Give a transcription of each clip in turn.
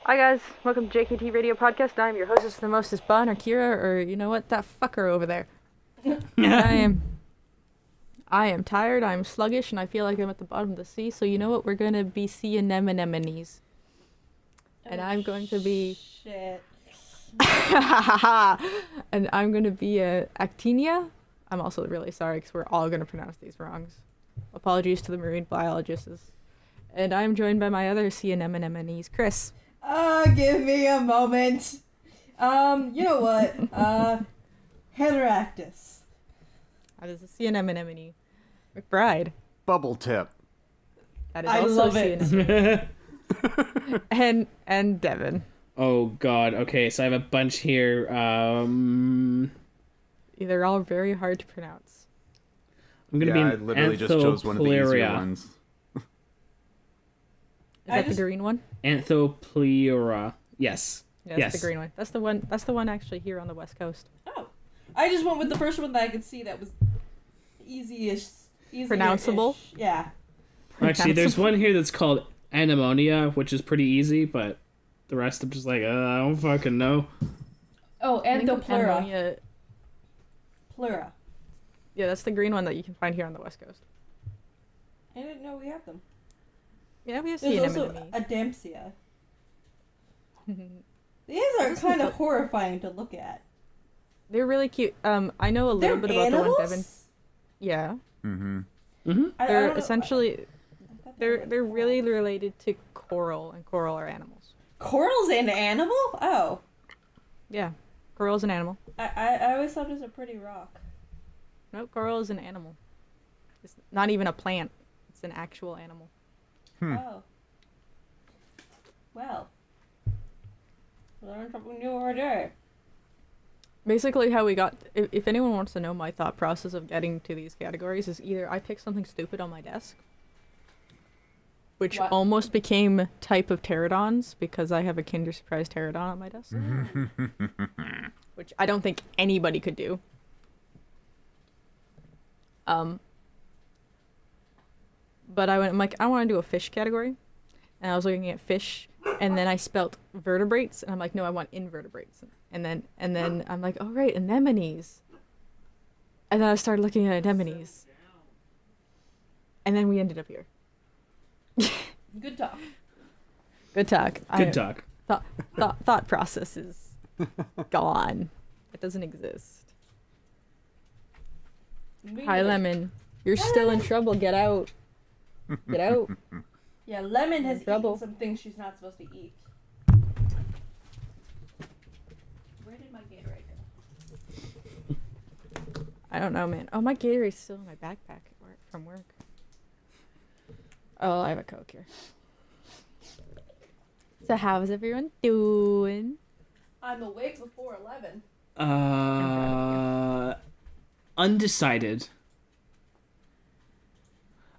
Hi guys, welcome to JKT Radio Podcast. I'm your hostess, the mostest Bon or Kira, or you know what, that fucker over there. I am tired, I'm sluggish, and I feel like I'm at the bottom of the sea. So you know what, we're gonna be sea anemones, and I'm going to be shit. and I'm gonna be a actinia. I'm also really sorry because we're all gonna pronounce these wrongs. Apologies to the marine biologists. And I'm joined by my other sea anemones, Chris. Give me a moment. You know what? Heteractus. That is a sea anemone. McBride. Bubble tip. That is I also love sea it. anemone. and Devon. Oh god, okay, so I have a bunch here. They're all very hard to pronounce. I'm gonna Yeah, be I an literally just chose one of the easier Anthopleura. ones. Is that the green one? Anthopleura. Yes. Yeah, Yes. that's the green one. That's the one. That's the one actually here on the west coast. Oh. I just went with the first one that I could see that was easy-ish. Pronounceable? Yeah. Actually, there's one here that's called Anemonia, which is pretty easy, but the rest I'm just like, I don't fucking know. Oh, I think Anthopleura. Anemonia- Pleura. Yeah, that's the green one that you can find here on the west coast. I didn't know we have them. Yeah, we have sea There's also anemones. Adamsia. These are kind of horrifying to look at. They're really cute. I know a little They're bit about the one animals? Devon. Yeah, Mm-hmm. they're don't know- essentially I thought they they're were they're coral. really related to coral, and coral are animals. Coral's an animal? Oh. Yeah, coral's an animal. I always thought it was a pretty rock. No, coral is an animal. It's not even a plant. It's an actual animal. Oh. Well. Learn something new every day. Basically, how we got. If anyone wants to know my thought process of getting to these categories, is either I pick something stupid on my desk, which What? almost became type of pterodons because I have a Kinder Surprise pterodon on my desk, which I don't think anybody could do. But I'm like, I want to do a fish category, and I was looking at fish, and then I spelt vertebrates, and I'm like, no, I want invertebrates, and then I'm like, oh right, anemones, and then I started looking at anemones, and then we ended up here. Good talk. Good talk. Good talk. Thought process is gone. It doesn't exist. Hi, Lemon. You're still in trouble. Get out. Get out. Yeah, Lemon has Trouble. eaten some things she's not supposed to eat. Where did my Gatorade go? I don't know, man. Oh, my Gatorade's still in my backpack from work. Oh, I have a Coke here. So how's everyone doing? I'm awake before 11. Undecided.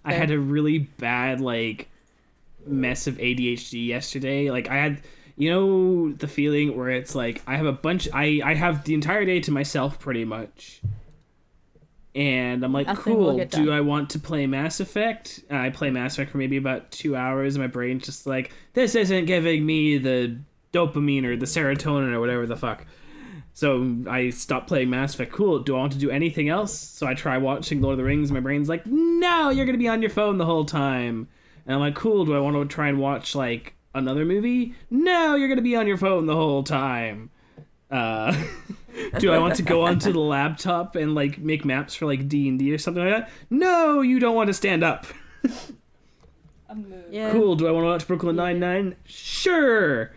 I Fair. had a really bad, mess of ADHD yesterday. I had, the feeling where it's like, I have I have the entire day to myself, pretty much. And I'm like, Nothing will cool, get do done. I want to play Mass Effect? I play Mass Effect for maybe about 2 hours, and my brain's just like, this isn't giving me the dopamine or the serotonin or whatever the fuck. So I stopped playing Mass Effect. Cool, do I want to do anything else? So I try watching Lord of the Rings, and my brain's like, no, you're going to be on your phone the whole time. And I'm like, cool, do I want to try and watch, another movie? No, you're going to be on your phone the whole time. Do I want to go onto the laptop and make maps for D&D or something like that? No, you don't want to stand up. A mood. Yeah. Cool. Do I want to watch Brooklyn Nine-Nine? Sure.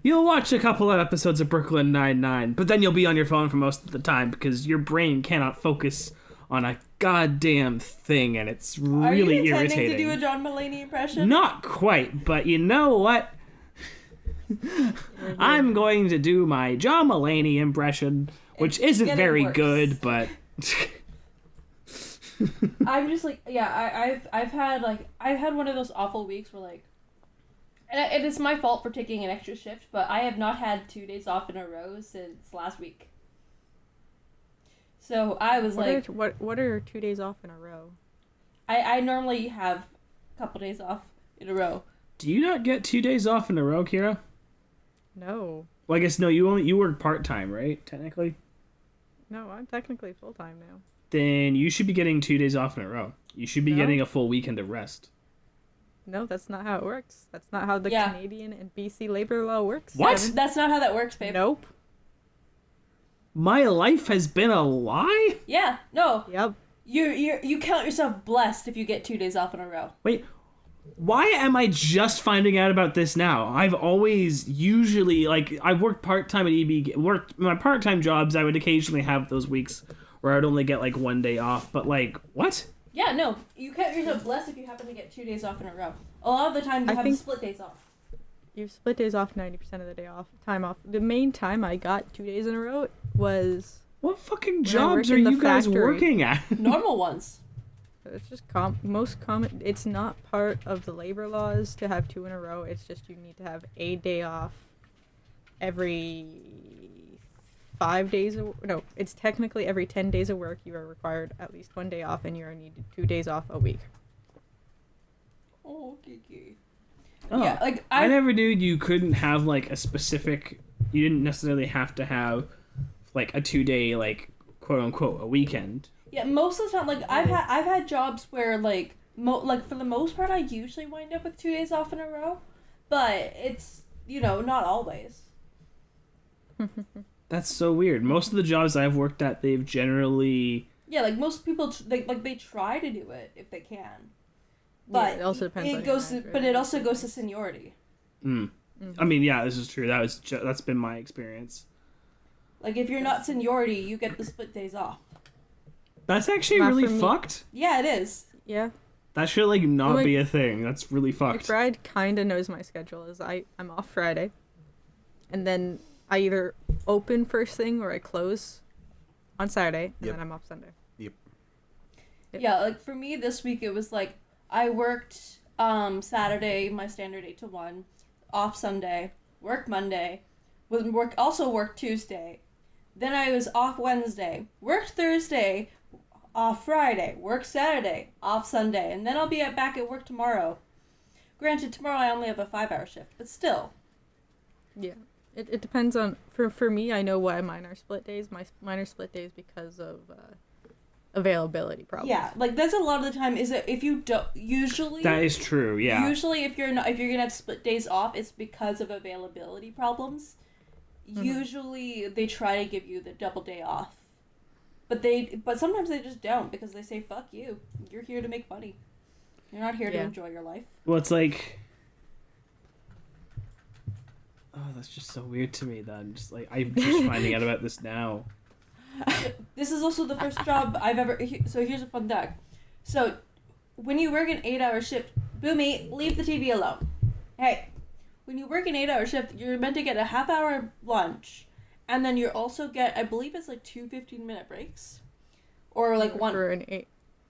You'll watch a couple of episodes of Brooklyn Nine-Nine, but then you'll be on your phone for most of the time because your brain cannot focus on a goddamn thing, and it's Are really you intending irritating. to do a John Mulaney impression? Not quite, but you know what? I'm going to do my John Mulaney impression, which It's isn't getting very worse. good, but I'm just I've had one of those awful weeks where and it is my fault for taking an extra shift, but I have not had 2 days off in a row since last week. So I was What are 2 days off in a row? I normally have a couple days off in a row, Do you not get 2 days off in a row, Kira? No. Well, I guess no. You work part-time, right? Technically. No, I'm technically full-time now. Then you should be getting 2 days off in a row. You should be No. getting a full weekend of rest. No, that's not how it works. That's not how the Yeah. Canadian and BC labor law works. What? Devin. That's not how that works, babe. Nope. My life has been a lie? Yeah, no. Yep. You count yourself blessed if you get 2 days off in a row. Wait, why am I just finding out about this now? I've always usually, like, I worked part-time at my part-time jobs, I would occasionally have those weeks where I'd only get, like, 1 day off, but, like, what? Yeah, no. You count yourself blessed if you happen to get 2 days off in a row. A lot of the time you I have think- split days off. You split days off 90% of the time off. The main time I got 2 days in a row was What fucking I jobs work are in the you guys factory. working at? Normal ones. it's just most common. It's not part of the labor laws to have 2 in a row. It's just you need to have a day off every 5 days. No, it's technically every 10 days of work. You are required at least 1 day off, and you are needed 2 days off a week. Oh, Kiki. Oh, Yeah, like I never knew you couldn't have, like, a specific... You didn't necessarily have to have, like, a 2-day, like, quote-unquote, a weekend. Yeah, most of the time, like I've had jobs where like for the most part I usually wind up with 2 days off in a row, but it's not always. That's so weird. Most of the jobs I've worked at, they've generally... Yeah, like most people they try to do it if they can, but it also depends on It your goes, manager. but it also goes to seniority. I mean, yeah, this is true. That's been my experience. Like if you're not seniority, you get the split days off. That's actually Not really for me. fucked. Yeah, it is. Yeah. That should, like, not Like- be a thing. That's really fucked. McBride kind of knows my schedule. I'm off Friday, and then I either open first thing or I close on Saturday, and Yep. then I'm off Sunday. Yep. Yep. Yeah, like for me this week it was like I worked Saturday, my standard 8 to 1, off Sunday, work Monday, also work Tuesday. Then I was off Wednesday, worked Thursday, off Friday, work Saturday, off Sunday, and then I'll be back at work tomorrow. Granted, tomorrow I only have a 5-hour shift, but still. Yeah. It depends on for me. I know why mine are split days. Mine are split days because of availability problems. Yeah, like that's a lot of the time. Is that if you don't usually That is true, yeah. Usually, if you're gonna have split days off, it's because of availability problems. Usually, they try to give you the double day off, but sometimes they just don't because they say "fuck you." You're here to make money. You're not here to Yeah. enjoy your life. Well, it's like... Oh, that's just so weird to me that I'm just finding out about this now. This is also the first job I've ever. So here's a fun fact. So, when you work an 8-hour shift, Boomy, leave the TV alone. Hey, when you work an 8-hour shift, you're meant to get a half-hour lunch, and then you also get, I believe it's like 2 15-minute breaks, or like one. For an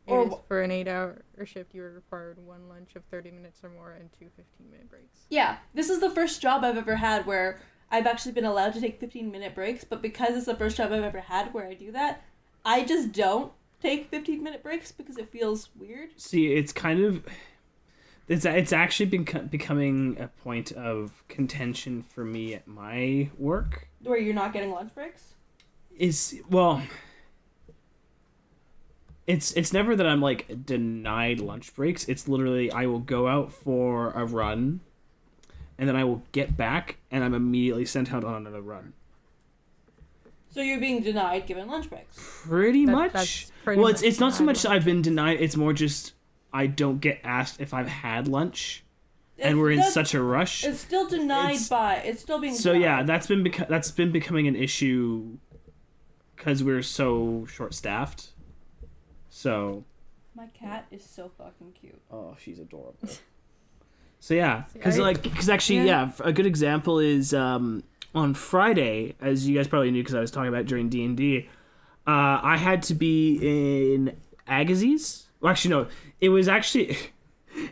Or- for an 8-hour shift, you are required one lunch of 30 minutes or more and 2 15-minute breaks. Yeah, this is the first job I've ever had where I've actually been allowed to take 15-minute breaks, but because it's the first job I've ever had where I do that, I just don't take 15-minute breaks because it feels weird. See, it's kind of... It's actually been becoming a point of contention for me at my work. Where you're not getting lunch breaks? It's never that I'm, like, denied lunch breaks. It's literally I will go out for a run, and then I will get back, and I'm immediately sent out on another run. So you're being denied given lunch breaks. Pretty much. That's pretty Well, much it's not so denied much that lunch. I've been denied. It's more just I don't get asked if I've had lunch, and we're in That's- such a rush. It's still denied it's still being So denied. yeah, that's been becoming an issue because we're so short-staffed. So, My cat is so fucking cute. oh, she's adorable. So yeah, because I- actually, yeah. a good example is on Friday, as you guys probably knew because I was talking about it during D&D. I had to be in Agassiz. Well, actually, no, it was actually.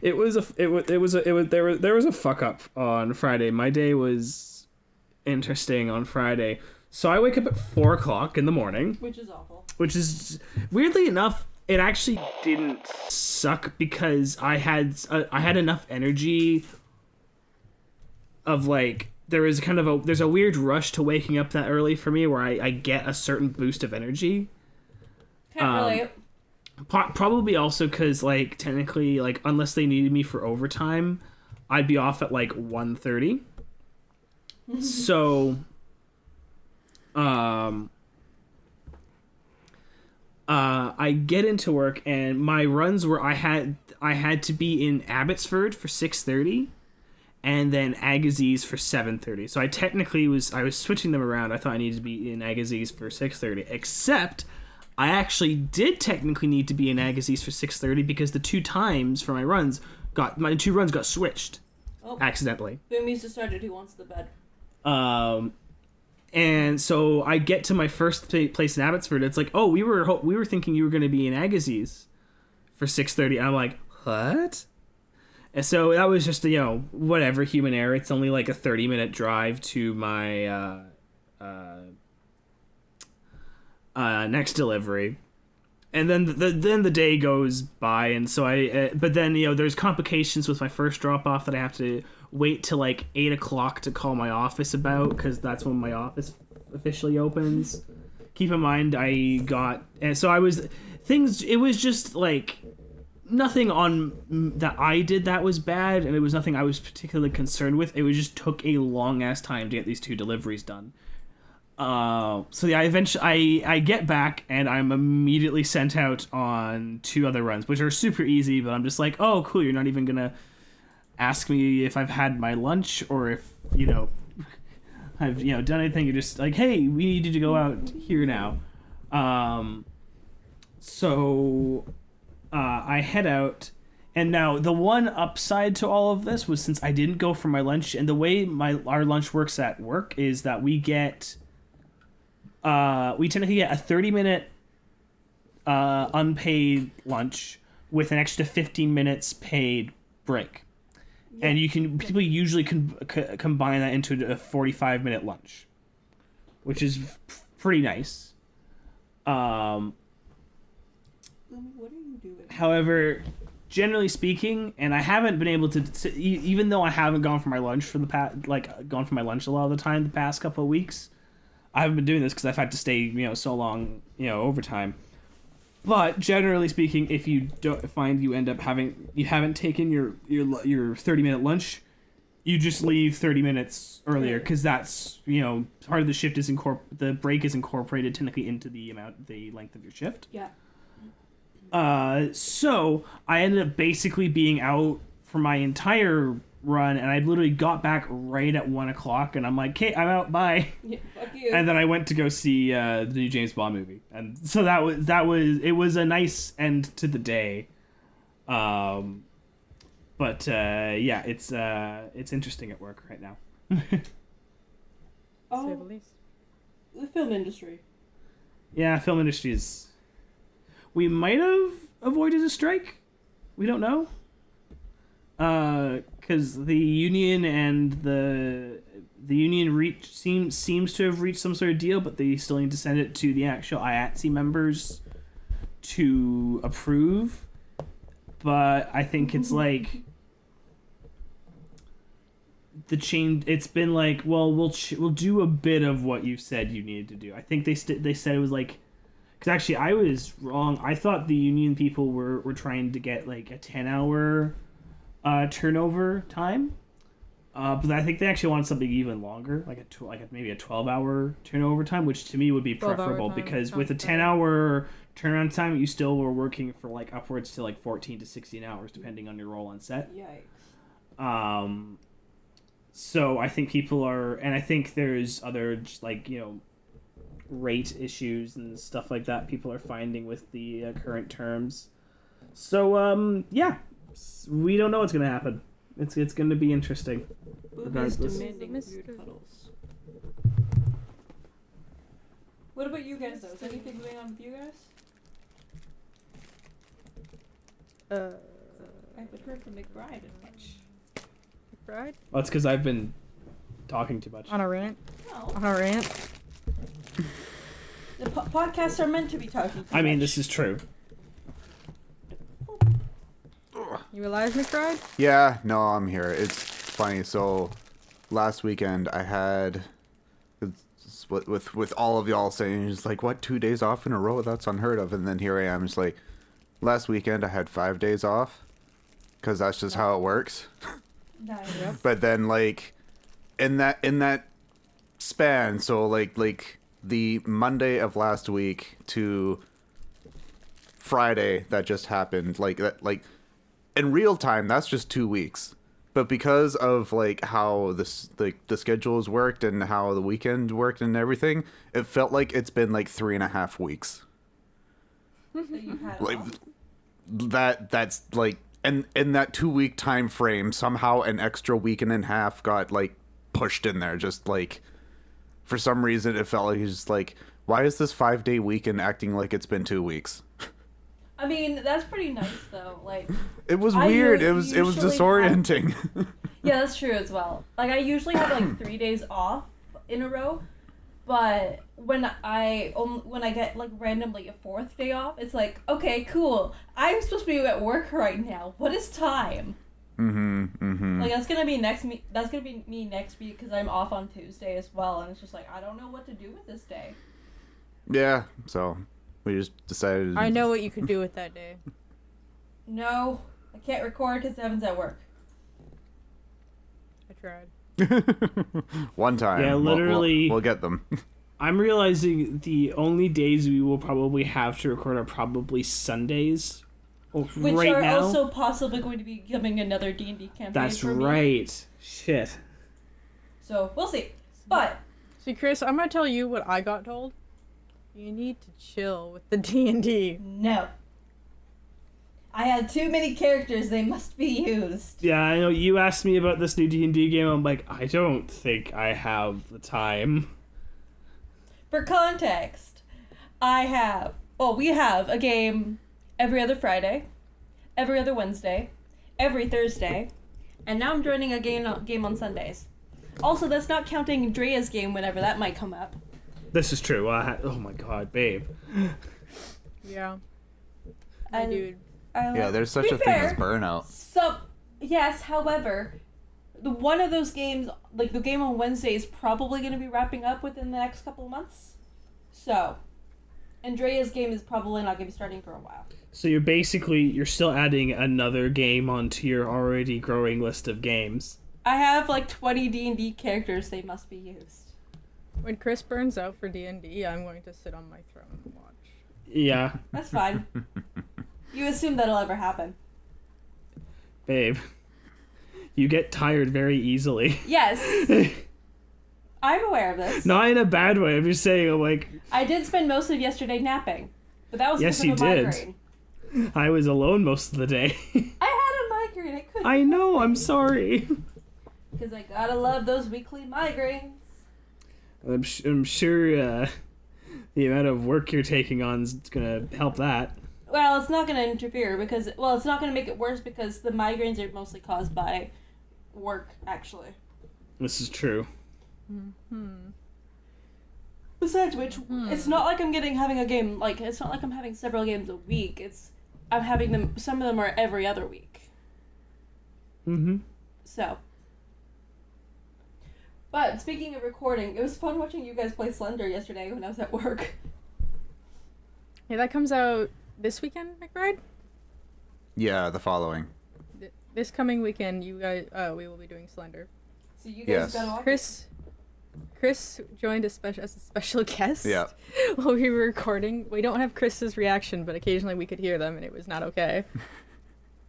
There was a fuck up on Friday. My day was interesting on Friday. So I wake up at 4:00 in the morning, Which is awful. which is weirdly enough, it actually didn't suck because I had enough energy of like there's a weird rush to waking up that early for me where I get a certain boost of energy. Can't relate. Probably also because like technically like unless they needed me for overtime, I'd be off at like 1:30. So I get into work and my runs were I had to be in Abbotsford for 6:30 and then Agassiz for 7:30. So I technically was switching them around. I thought I needed to be in Agassiz for 6:30, except I actually did technically need to be in Agassiz for 6:30 because the two times for my two runs got switched accidentally. Boomy's just started. He wants the bed. And so I get to my first place in Abbotsford. It's like, oh, we were thinking you were going to be in Agassiz for 6:30. I'm like, what? And so that was just whatever, human error. It's only like a 30-minute drive to my next delivery, and then the day goes by, and so but then there's complications with my first drop off that I have to wait till like 8 o'clock to call my office about because that's when my office officially opens. Keep in mind it was just like nothing on that I did that was bad, and it was nothing I was particularly concerned with. It was just took a long ass time to get these two deliveries done. So yeah, eventually I get back and I'm immediately sent out on two other runs, which are super easy, but I'm just like, oh cool, you're not even gonna ask me if I've had my lunch or if I've done anything. You're just like, hey, we need you to go out here now. So I head out, and now the one upside to all of this was since I didn't go for my lunch, and the way our lunch works at work is that we technically get a 30-minute unpaid lunch with an extra 15 minutes paid break. Yeah. And people usually combine that into a 45-minute lunch, which is pretty nice. What are you doing? However, generally speaking, and I haven't been able to, even though I haven't gone for my lunch a lot of the time the past couple of weeks, I haven't been doing this because I've had to stay, so long, overtime. But generally speaking, if you don't find you end up you haven't taken your 30-minute lunch, you just leave 30 minutes earlier because that's part of the shift is the break is incorporated technically into the length of your shift. Yeah. So I ended up basically being out for my entire run, and I literally got back right at 1 o'clock, and I'm like, "Okay, I'm out. Bye." Yeah, fuck you. And then I went to go see the new James Bond movie, and so it was a nice end to the day. But yeah, it's interesting at work right now. To say the least. The film industry. Yeah, film industry is. We might have avoided a strike. We don't know. Because the union and the union seems to have reached some sort of deal, but they still need to send it to the actual IATSE members to approve. But I think it's like the change. It's been like, well, we'll do a bit of what you said you needed to do. I think they said it was like, because actually I was wrong. I thought the union people were trying to get like a 10-hour turnover time, but I think they actually want something even longer, like maybe a 12-hour turnover time, which to me would be preferable because with a 10-hour turnaround time, you still were working for like upwards to like 14 to 16 hours depending on your role on set. Yikes. So I think people are, and I think there's other just like rate issues and stuff like that people are finding with the current terms. So yeah. We don't know what's going to happen. It's going to be interesting. Boobies demanding weird cuddles. What about you guys, though? Is anything going on with you guys? I haven't heard from McBride as much. McBride? Well, that's because I've been talking too much. On a rant? No. On a rant? The podcasts are meant to be talking too I mean, much. this is true. You alive, McBride? Yeah, no, I'm here. It's funny. So last weekend I had with all of y'all saying it's like, what, 2 days off in a row? That's unheard of. And then here I am, it's like, last weekend I had 5 days off because that's just how it works. Nice. But then like in that span, so like the Monday of last week to Friday that just happened, like that, like in real time that's just 2 weeks. But because of like how the schedules worked and how the weekend worked and everything, it felt like it's been like 3.5 weeks. So you've had Like off. that's like, and in that 2 week time frame, somehow an extra week and a half got like pushed in there. Just like for some reason, it felt like it's just like, why is this 5-day weekend acting like it's been 2 weeks? I mean, that's pretty nice though. Like, It was I weird. u- It was usually disorienting. yeah, that's true as well. Like, I usually have like 3 days off in a row, but when I get like randomly a 4th day off, it's like, okay, cool. I'm supposed to be at work right now. What is time? Like that's gonna be That's gonna be me next week because I'm off on Tuesday as well, and it's just like I don't know what to do with this day. Yeah, so we just decided. I know what you could do with that day. No, I can't record because Evan's at work. I tried. One time. Yeah, literally. We'll get them. I'm realizing the only days we will probably have to record are probably Sundays. Which right are now. also possibly going to be becoming another D&D campaign That's for me. right. Shit. So, we'll see. But, See, Chris, I'm gonna tell you what I got told. You need to chill with the D&D. no. I had too many characters, they must be used. Yeah, I know you asked me about this new D&D game. I'm like, I don't think I have the time. For context, we have a game every other Friday, every other Wednesday, every Thursday, and now I'm joining a game on Sundays. Also, that's not counting Drea's game whenever that might come up. This is true. Oh my god, babe. Yeah. My And dude. Yeah, there's to such be a thing as fair, burnout. So, yes, however, one of those games, like the game on Wednesday, is probably going to be wrapping up within the next couple of months. So, Andrea's game is probably not going to be starting for a while. So you're still adding another game onto your already growing list of games. I have like 20 D&D characters, they must be used. When Chris burns out for D&D, I'm going to sit on my throne and watch. Yeah, That's fine. You assume that'll ever happen. babe. You get tired very easily. Yes. I'm aware of this. Not in a bad way. I'm just saying, like, I did spend most of yesterday napping, but that was Yes, because you of a did. migraine. I was alone most of the day. I had a migraine. I couldn't. I know, I'm sorry. Because I gotta love those weekly migraines. I'm sure the amount of work you're taking on is going to help that. Well, it's not going to interfere because, well, it's not going to make it worse because the migraines are mostly caused by work, actually. This is true. Besides which, it's not like I'm having a game, like, it's not like I'm having several games a week. I'm having them, some of them are every other week. Mm-hmm. So. But, speaking of recording, it was fun watching you guys play Slender yesterday when I was at work. Yeah, that comes out this weekend, McBride? Yeah, the following. This coming weekend, you guys, we will be doing Slender. So you guys Yes. gotta watch Chris joined as a special guest. Yeah. While we were recording. We don't have Chris's reaction, but occasionally we could hear them, and it was not okay.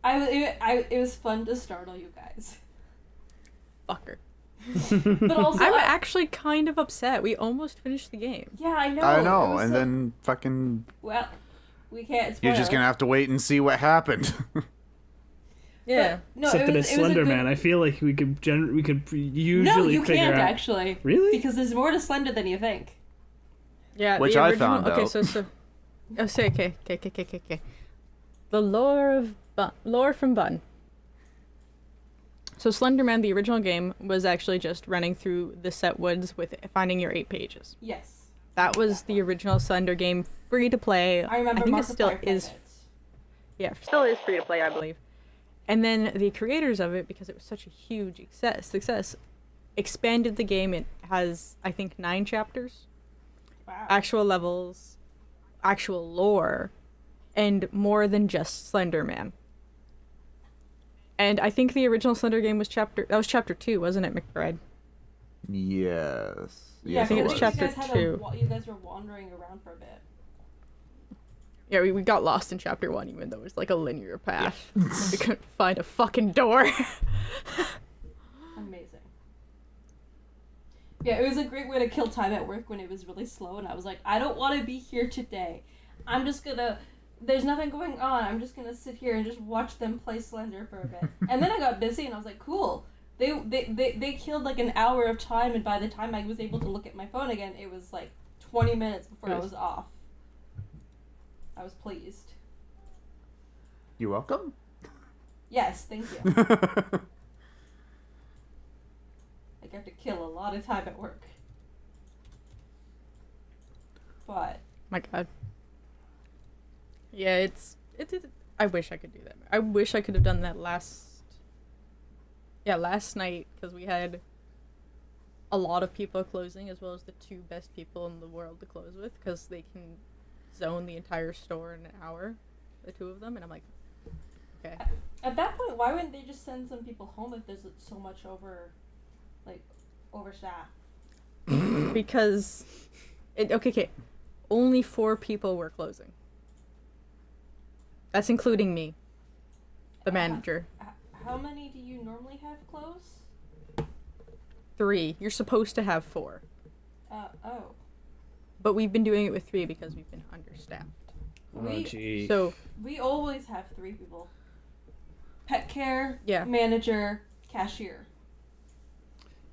It was fun to startle you guys. Fucker. But also, I'm actually kind of upset. We almost finished the game. yeah, I know. I it know, was and so- then fucking, well, we can't spoil you're just it. gonna have to wait and see what happened. Yeah. But, no, Except that it's it was a Slender good- Man. I feel like we could usually No, you figure can't out. actually. Really? Because there's more to Slender than you think. Yeah. Which the I original, found okay, out. So. Oh, say okay. The lore from Bun. So Slenderman, the original game, was actually just running through the set woods with finding your 8 pages. Yes. That was the original Slender game, free to play. I remember think it Markiplier still played is. it. Yeah, still is free to play, I believe. And then the creators of it, because it was such a huge success, expanded the game. It has, I think, 9 chapters, Wow. actual levels, actual lore, and more than just Slenderman. And I think the original Slender game was chapter 2, wasn't it, McBride? Yes. Yeah, I think it was because chapter you guys 2. You guys were wandering around for a bit. Yeah, we got lost in chapter 1, even though it was like a linear path. We couldn't find a fucking door. Amazing. Yeah, it was a great way to kill time at work when it was really slow, and I was like, I don't want to be here today. I'm just gonna. There's nothing going on. I'm just gonna sit here and just watch them play Slender for a bit. And then I got busy, and I was like, cool. They killed like an hour of time, and by the time I was able to look at my phone again, it was like 20 minutes before I was off. I was pleased. You're welcome. Yes, thank you. I got to kill a lot of time at work. But My god. Yeah, it's I wish I could do that. I wish I could have done that last night, because we had a lot of people closing, as well as the 2 best people in the world to close with, because they can zone the entire store in an hour, the 2 of them, and I'm like, okay. at that point, why wouldn't they just send some people home if there's so much overstaffed? Because okay, only 4 people were closing. That's including me, the manager. How many do you normally have close? 3. You're supposed to have 4. Oh. But we've been doing it with 3 because we've been understaffed. Oh, gee. So, We always have 3 people. Pet care, Yeah. manager, cashier.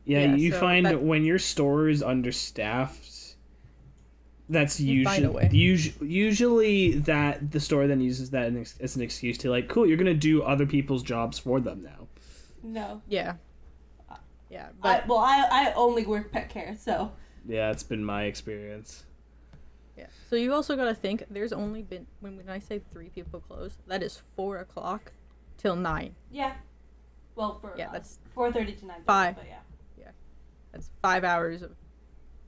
Yeah, Yeah, you so find that- when your store is understaffed, that's You find a way. usually that the store then uses that as an excuse to like, cool, you're gonna do other people's jobs for them now. No. yeah. Yeah, but I only work pet care, so. Yeah, it's been my experience. yeah. So you also got to think, there's only been, when I say 3 people closed, that is 4 o'clock till 9. Yeah. Well, for Yeah, us, that's 4:30 to 9:30, 5. but yeah. That's 5 hours of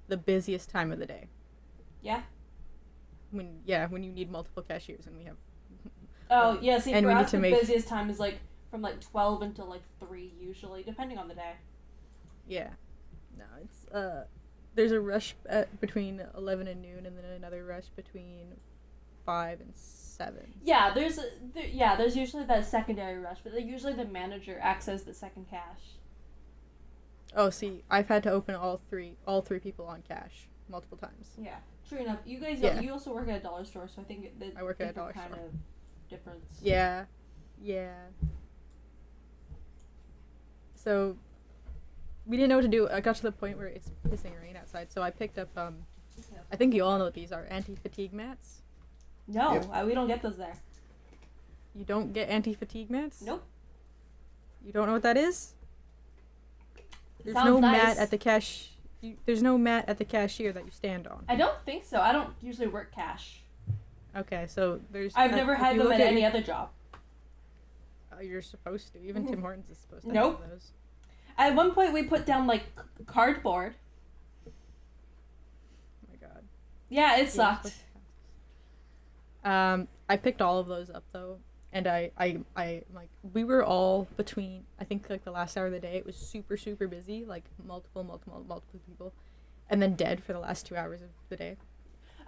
the busiest time of the day. Yeah. When you need multiple cashiers, and we have. Oh, yeah, see, And for we need us, to the make- busiest time is, like, from, like, 12 until, like, 3, usually, depending on the day. Yeah. No, it's there's a rush between 11 and noon, and then another rush between 5 and 7. Yeah, there's usually that secondary rush, but usually the manager acts as the second cash. Oh, see, I've had to open all three people on cash multiple times. Yeah, true enough. You guys, Yeah. You also work at a dollar store, so I think that I work at a different dollar kind store. of difference. Yeah. So we didn't know what to do. I got to the point where it's pissing rain outside, so I picked up I think you all know what these are, anti-fatigue mats. No, Yep. we don't get those there. You don't get anti-fatigue mats? Nope. You don't know what that is? There's Sounds no nice. mat at the there's no mat at the cashier that you stand on. I don't think so. I don't usually work cash. Okay, so there's I've never if had you them look at any your- other job. Oh, you're supposed to. Even Tim Hortons is supposed to Nope. have those. At one point, we put down like cardboard. Oh my god. Yeah, it Yeah, sucked. it's supposed to have- I picked all of those up though, and I like we were all between, I think like the last hour of the day it was super busy, like multiple people, and then dead for the last 2 hours of the day.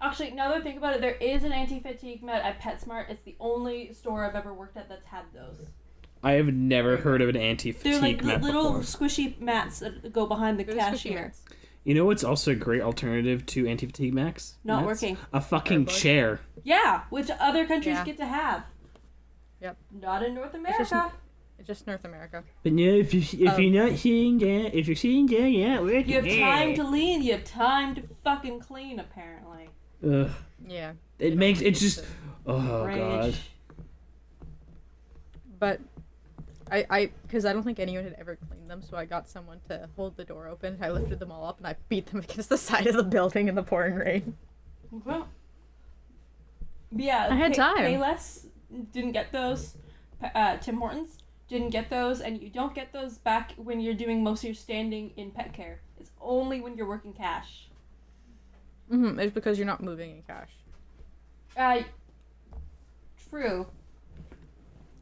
Actually, now that I think about it, there is an anti-fatigue mat at Petsmart. It's the only store I've ever worked at that's had those. I have never heard of an They're anti-fatigue like mat little before. squishy mats that go behind the They're squishy cashier. mats. You know what's also a great alternative to anti-fatigue mats? Not Mats? working. A fucking Airboard? chair. Yeah, which other countries Yeah. get to have. Yep. Not in North just- America. It's just North America. But no, if you're not sitting down, if you're sitting down, you're not working. You have time to lean. You have time to fucking clean. Apparently. Ugh. Yeah. It makes it's just. Oh Rage. god. But I because I don't think anyone had ever cleaned them, so I got someone to hold the door open. I lifted them all up and I beat them against the side of the building in the pouring rain. Well, yeah. I had time. Payless didn't get those. Tim Hortons. didn't get those, and you don't get those back when you're doing most of your standing in pet care. It's only when you're working cash. It's because you're not moving in cash. True.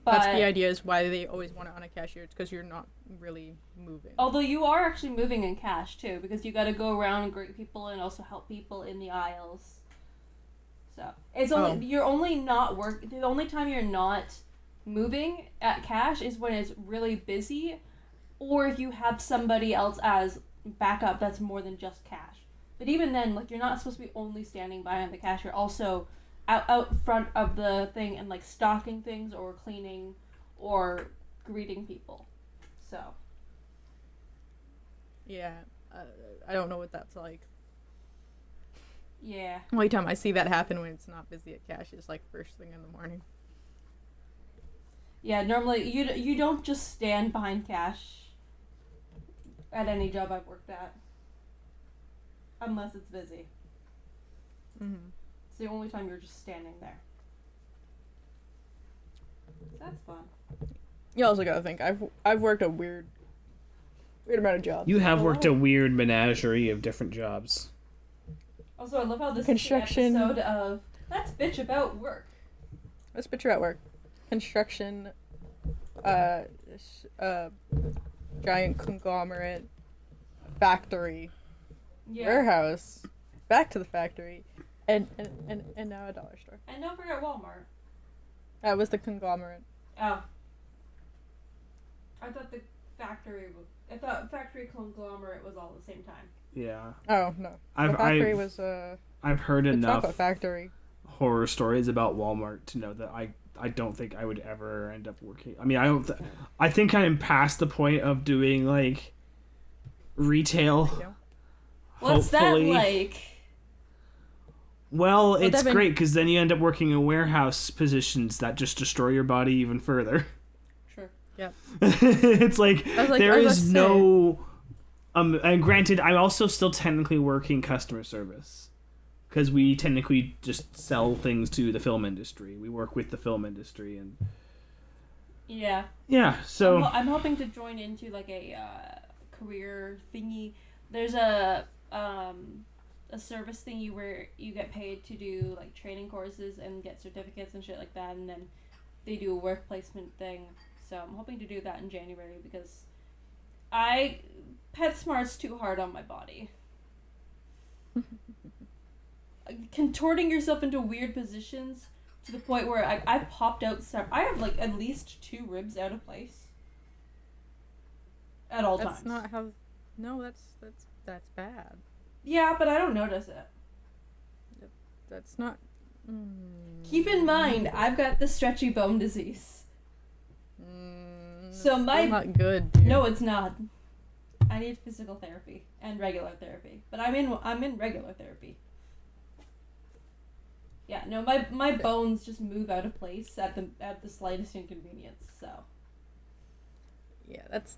That's But the idea, is why they always want it on a cashier. It's because you're not really moving. although you are actually moving in cash too, because you got to go around and greet people and also help people in the aisles. So it's only you're only not work. The only time you're not moving at cash is when it's really busy, or if you have somebody else as backup that's more than just cash. But even then, like, you're not supposed to be only standing behind the cash. You're also out front of the thing and like stocking things or cleaning or greeting people. So Yeah, I don't know what that's like. yeah. Only time I see that happen when it's not busy at cash is like first thing in the morning. Yeah, normally you don't just stand behind cash at any job I've worked at. Unless it's busy. It's the only time you're just standing there. That's fun. You also gotta think, I've worked a weird amount of jobs. You have worked a weird menagerie of different jobs. Also, I love how this Construction. is the episode of Let's Bitch About Work. Let's picture at work. Construction, giant conglomerate, factory, Yeah. warehouse, back to the factory, and now a dollar store. And don't forget Walmart. That was the conglomerate. Oh. I thought factory conglomerate was all at the same time. Yeah. Oh no, the factory was I've heard the enough chocolate factory. horror stories about Walmart to know that I don't think I would ever end up working. I mean, I think I'm past the point of doing like retail. Yeah. What's Hopefully. that like? Well, it's Devin- great because then you end up working in warehouse positions that just destroy your body even further. Sure. Yep. It's like, I was like- there I was is about to no and granted, I'm also still technically working customer service because we technically just sell things to the film industry. We work with the film industry, and Yeah. yeah, so I'm hoping to join into like a career thingy. There's a service thingy where you get paid to do like training courses and get certificates and shit like that, and then they do a work placement thing. So I'm hoping to do that in January because Petsmart's too hard on my body. Contorting yourself into weird positions to the point where I've popped out. I have like at least 2 ribs out of place at all That's times. not how. No, that's bad. Yeah, but I don't notice it. That's not. Keep in mind, I've got the stretchy bone disease. So It's my- still not good. Dude. No, it's not. I need physical therapy and regular therapy, but I'm in regular therapy. Yeah, no, my bones just move out of place at the slightest inconvenience. So Yeah, that's.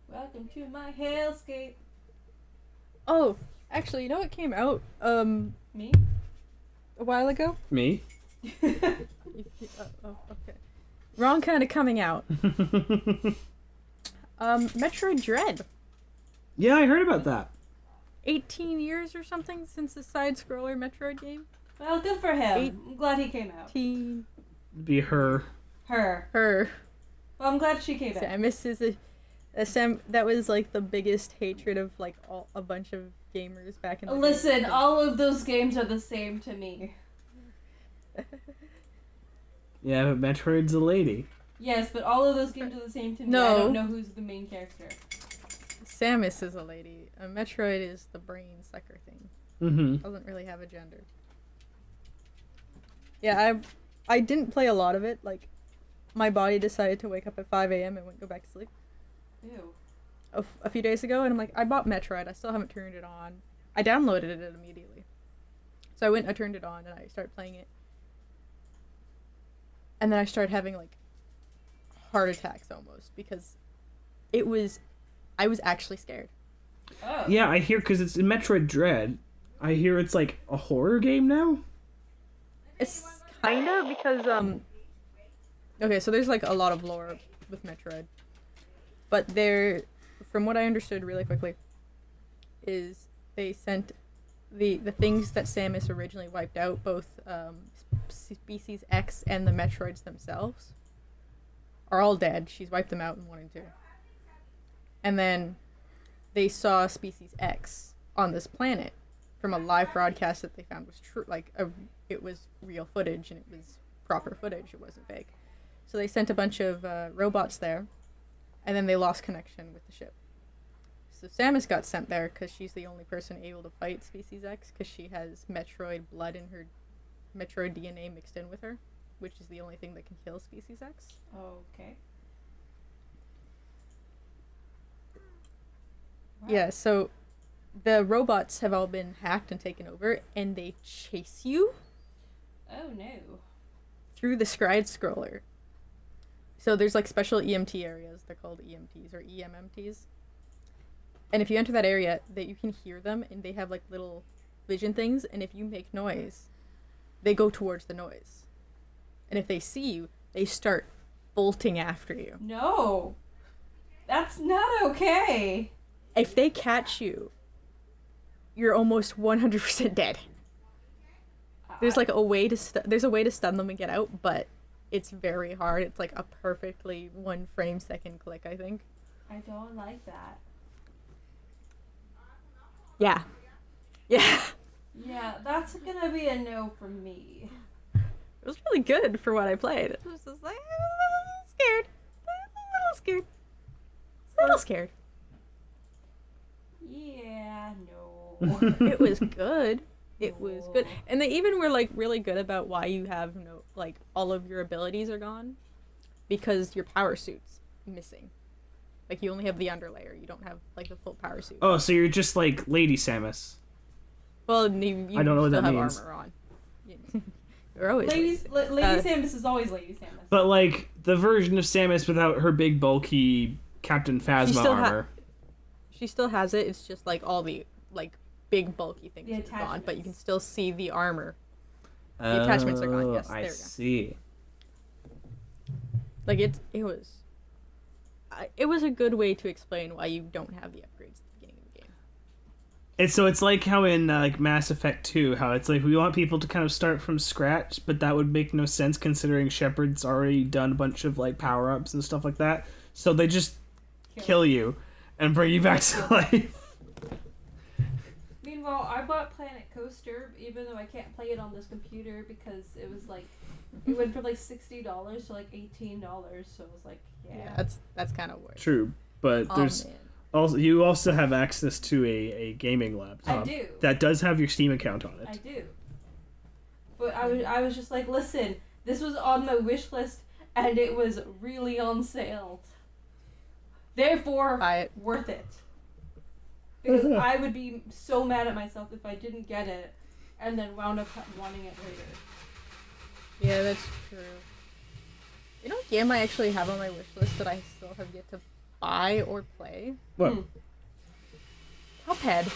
welcome to my hellscape. Oh, actually, you know what came out Me? a while ago? me. Oh, okay. Wrong kind of coming out. Metroid Dread. Yeah, I heard about that. 18 years or something since the side-scroller Metroid game. Well, good for him. I'm glad he came out. Teen. Be her. Her. Her. Well, I'm glad she came out. Samus is Sam. That was like the biggest hatred of like a bunch of gamers back in the day. Listen, all of those games are the same to me. Yeah, but Metroid's a lady. Yes, but all of those games are the same to me. No. I don't know who's the main character. Samus is a lady. Metroid is the brain sucker thing. Mm-hmm. Doesn't really have a gender. Yeah, I didn't play a lot of it. Like, my body decided to wake up at 5 a.m. and wouldn't go back to sleep Ew. a few days ago, and I'm like, I bought Metroid. I still haven't turned it on. I downloaded it immediately. So I turned it on, and I started playing it. And then I started having, like, heart attacks almost, because I was actually scared. Oh. Yeah, I hear, because it's in Metroid Dread, I hear it's like a horror game now? It's kinda, because, Okay, so there's like a lot of lore with Metroid, but from what I understood really quickly, is they sent the things that Samus originally wiped out, both Species X and the Metroids themselves, are all dead. She's wiped them out in 1 and 2. And then they saw Species X on this planet from a live broadcast that they found was true. It was real footage and it was proper footage. It wasn't fake. So they sent a bunch of robots there, and then they lost connection with the ship. So Samus got sent there because she's the only person able to fight Species X because she has Metroid blood in her, Metroid DNA mixed in with her, which is the only thing that can kill Species X. Okay. Wow. Yeah, so the robots have all been hacked and taken over, and they chase you Oh no. through the Scribe Scroller. So there's like special EMT areas. They're called EMTs or EMMTs. And if you enter that area, that you can hear them, and they have like little vision things. And if you make noise, they go towards the noise. And if they see you, they start bolting after you. No. That's not okay. If they catch you, you're almost 100% dead. There's like a way to there's a way to stun them and get out, but it's very hard. It's like a perfectly 1 frame second click, I think. I don't like that. Yeah. Yeah. Yeah, that's gonna be a no from me. It was really good for what I played. It was just like, I was a little scared. A little scared. Yeah, no. It was good. It was good. And they even were like really good about why you have no, like, all of your abilities are gone. Because your power suit's missing. Like, you only have the underlayer. You don't have, like, the full power suit. Oh, so you're just like Lady Samus. Well, you I don't know what still that have means. armor on. You're always Lady Uh, Samus is always Lady Samus. But like the version of Samus without her big bulky Captain Phasma still armor. She still has it. It's just, like, all the, like, big bulky things The are gone. But you attachments. can still see the armor. The attachments are gone, yes, I there we go. see. Like, it was a good way to explain why you don't have the upgrades at the beginning of the game. It's like how in like Mass Effect 2, how it's like we want people to kind of start from scratch, but that would make no sense considering Shepard's already done a bunch of like power-ups and stuff like that. So they just kill you and bring you back to life. Meanwhile, I bought Planet Coaster, even though I can't play it on this computer because it was like, it went from like $60 to like $18. So it was like, yeah. That's kind of weird. True, but there's man. also you also have access to a gaming laptop I do. that does have your Steam account on it. I do. But I was just like, listen, this was on my wish list and it was really on sale. Therefore, Buy it. worth it. Because I would be so mad at myself if I didn't get it and then wound up wanting it later. Yeah, that's true. You know what game I actually have on my wish list that I still have yet to buy or play? What? Cuphead.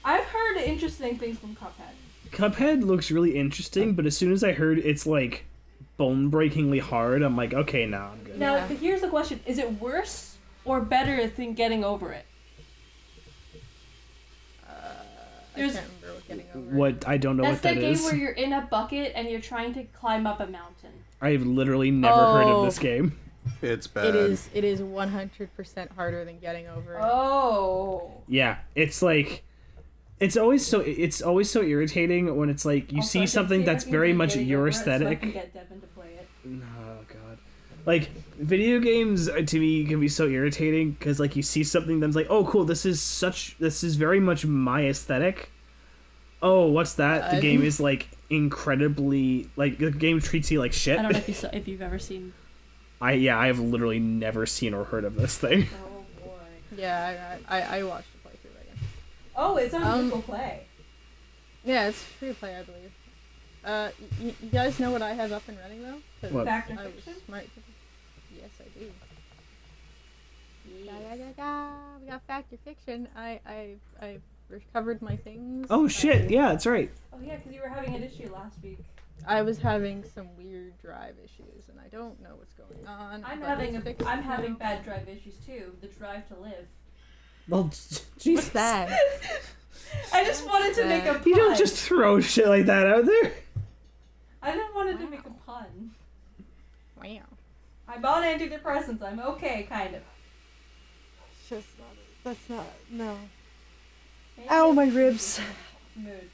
I've heard interesting things from Cuphead. Cuphead looks really interesting, but as soon as I heard it's like bone-breakingly hard, I'm like, okay, now I'm good. Now, Yeah. here's the question. Is it worse or better than getting over it? I There's- can't remember what getting over. What I don't know That's what that that game is. where you're in a bucket and you're trying to climb up a mountain. I've literally never heard of this game. It's bad. It is 100% harder than getting over it. Oh. Yeah, it's like it's always so irritating when it's like you Also, I see can something see if I that's can very get much getting your over it so I aesthetic. can get Devon to play it. Oh god. Like video games to me can be so irritating because like you see something that's like, oh cool, this is very much my aesthetic. Oh, what's that? The game is like incredibly like the game treats you like shit. I don't know if you've ever seen. I have literally never seen or heard of this thing. Oh boy. Yeah, I watched the playthrough again. Oh, it's on Google Play. Yeah, it's free to play, I believe. You guys know what I have up and running though? 'Cause What? Fact or I was fiction? smart. Yes, I do. We got fact or fiction. I recovered my things. Oh shit! Yeah, that's right. Oh yeah, because you were having an issue last week. I was having some weird drive issues, and I don't know what's going on. I'm but having it's fixed I'm having now. bad drive issues too. The drive to live. Well, What's Jesus. that? I just wanted to make a pun. You don't just throw shit like that out there. I just wanted to make a pun. Wow. I'm on antidepressants. I'm okay, kind of. It's just not. That's not. No. Maybe Ow, I'm my in a ribs. Mood.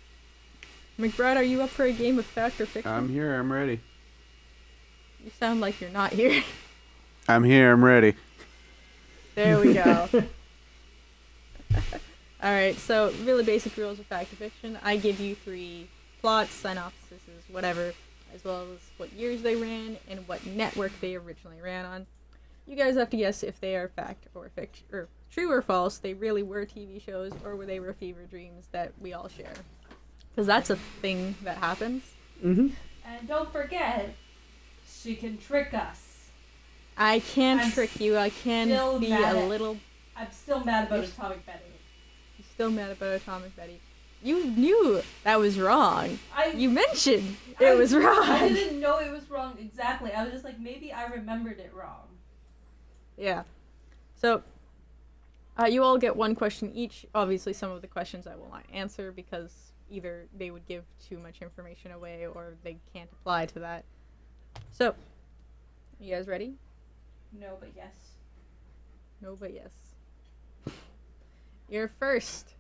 McBride, are you up for a game of fact or fiction? I'm here. I'm ready. You sound like you're not here. I'm here. I'm ready. There we go. Alright, so really basic rules of fact or fiction. I give you 3 plots, synopses, whatever, as well as what years they ran and what network they originally ran on. You guys have to guess if they are fact or fiction, or true or false. They really were TV shows, or were they fever dreams that we all share? Because that's a thing that happens. Mm-hmm. And don't forget, she can trick us. I can I'm trick you. I can still be mad a at- little. I'm still mad about Atomic Betty. Still mad about Atomic Betty. You knew that was wrong. I You mentioned it was wrong. I didn't know it was wrong exactly. I was just like, maybe I remembered it wrong. Yeah. So, you all get 1 question each. Obviously, some of the questions I will not answer because either they would give too much information away or they can't apply to that. So, you guys ready? No, but yes. No, but yes. You're first.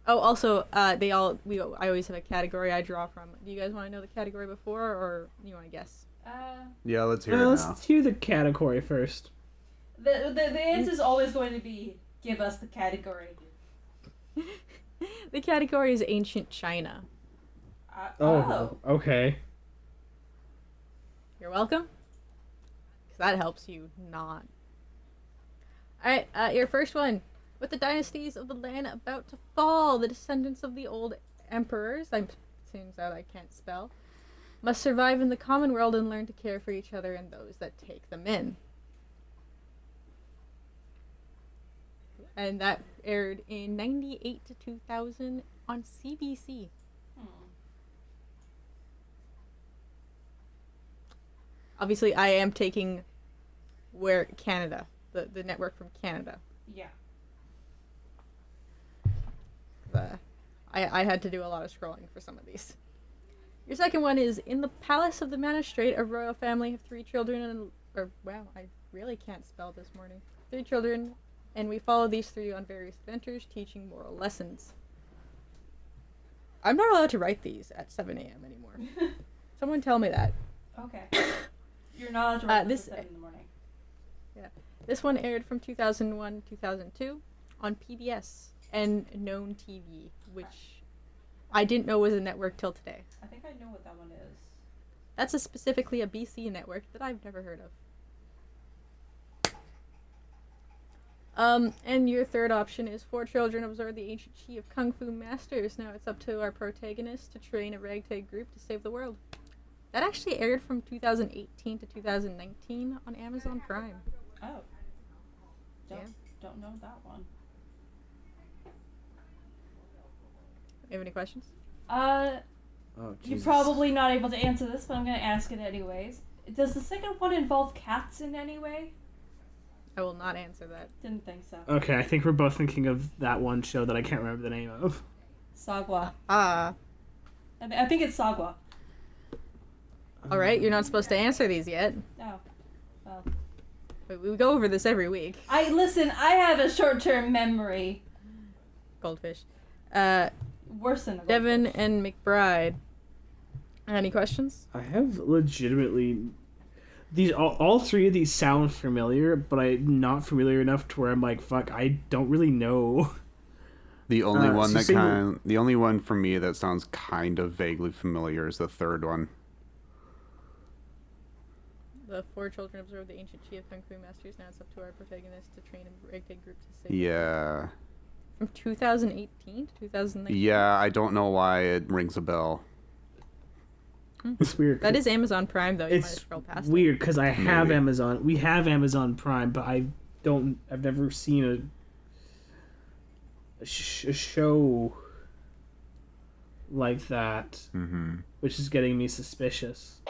Oh, also, I always have a category I draw from. Do you guys want to know the category before, or you want to guess? Yeah, let's hear it now. Let's hear the category first. The answer is always going to be, give us the category. The category is ancient China. Oh, okay. You're welcome. Because that helps you not. Alright, your first one. With the dynasties of the land about to fall, the descendants of the old emperors, seems out I can't spell, must survive in the common world and learn to care for each other and those that take them in. And that aired in 98 to 2000 on CBC. Obviously, I am taking Canada, the network from Canada. Yeah. I had to do a lot of scrolling for some of these. Your second one is, in the palace of the magistrate, a royal family have 3 children wow, I really can't spell this morning. 3 children, and we follow these 3 on various adventures, teaching moral lessons. I'm not allowed to write these at 7 a.m. anymore. Someone tell me that. Okay. You're not allowed to write this- this at 7 in the morning. This one aired from 2001-2002 on PBS and Known TV, which I didn't know was a network till today. I think I know what that one is. That's specifically a BC network that I've never heard of. And your third option is 4 children absorb the ancient chi of Kung Fu masters. Now it's up to our protagonist to train a ragtag group to save the world. That actually aired from 2018 to 2019 on Amazon Prime. Oh. Yeah. Don't know that one. You have any questions? Oh, You're Jesus. probably not able to answer this, but I'm gonna ask it anyways. Does the second one involve cats in any way? I will not answer that. Didn't think so. Okay, I think we're both thinking of that one show that I can't remember the name of. Sagwa. Ah. I think it's Sagwa. Alright, you're not supposed to answer these yet. Oh. Well. We go over this every week. I have a short-term memory. Goldfish. Worse than a Devon goldfish. and McBride. Any questions? I have legitimately these all 3 of these sound familiar, but I'm not familiar enough to where I'm like, fuck, I don't really know. The only one so that say the only one for me that sounds kind of vaguely familiar is the third one. The 4 children observe the ancient chi of Kung Fu masters. Now it's up to our protagonist to train a ragtag group to save. Yeah. From 2018 to 2019. Yeah, I don't know why it rings a bell. It's weird. That is Amazon Prime, though. You might It's scroll past weird because I have Maybe. Amazon. We have Amazon Prime, but I've never seen a show like that, Mm-hmm. which is getting me suspicious.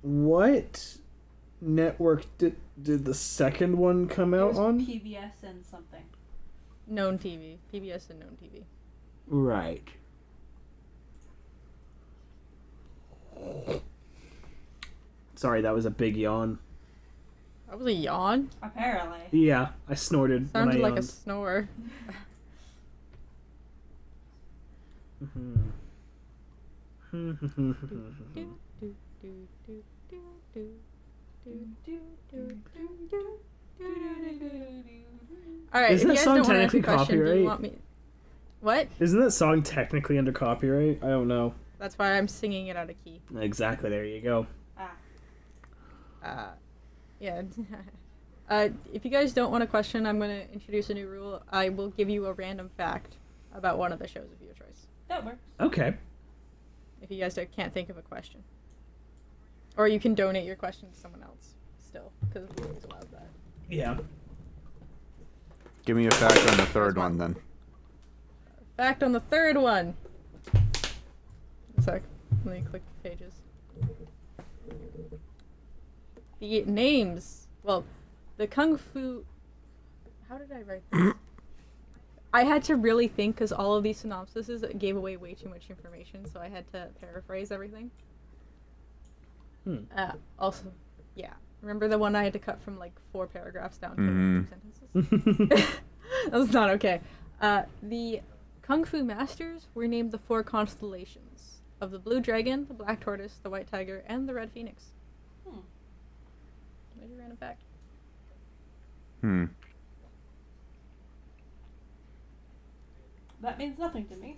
What network did the second one come It out was on? PBS and something. Known TV. PBS and Known TV. Right. Sorry, that was a big yawn. That was a yawn. Apparently. Yeah, I snorted Sounded when I like a yawned. snore. All right. Isn't if that you guys song don't want to ask technically a question, do copyright? you want me? What? Isn't that song technically under copyright? I don't know. That's why I'm singing it out of key. Exactly, there you go. Yeah. If you guys don't want a question, I'm going to introduce a new rule. I will give you a random fact about one of the shows of your choice. That works. Okay. If you guys can't think of a question. Or you can donate your question to someone else still, because we always allow that. Yeah. Give me a fact on the third one then. Fact on the third one. A sec. Let me click the pages. The names. Well, the Kung Fu. How did I write this? I had to really think because all of these synopsises gave away way too much information, so I had to paraphrase everything. Also, yeah. Remember the one I had to cut from like 4 paragraphs down to 2 sentences? That was not okay. The Kung Fu Masters were named the 4 constellations of the Blue Dragon, the Black Tortoise, the White Tiger, and the Red Phoenix. There's your random fact. That means nothing to me.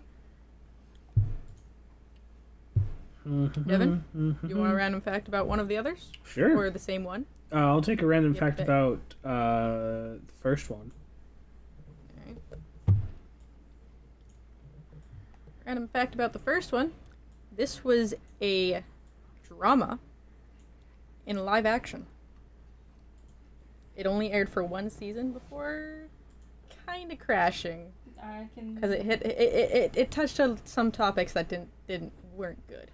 Devin, you want a random fact about one of the others? Sure. Or the same one? I'll take a random Yeah, fact bet. about the first one. Alright. Random fact about the first one. This was a drama in live action. It only aired for 1 season before kind of crashing I can. because it touched on some topics that weren't good.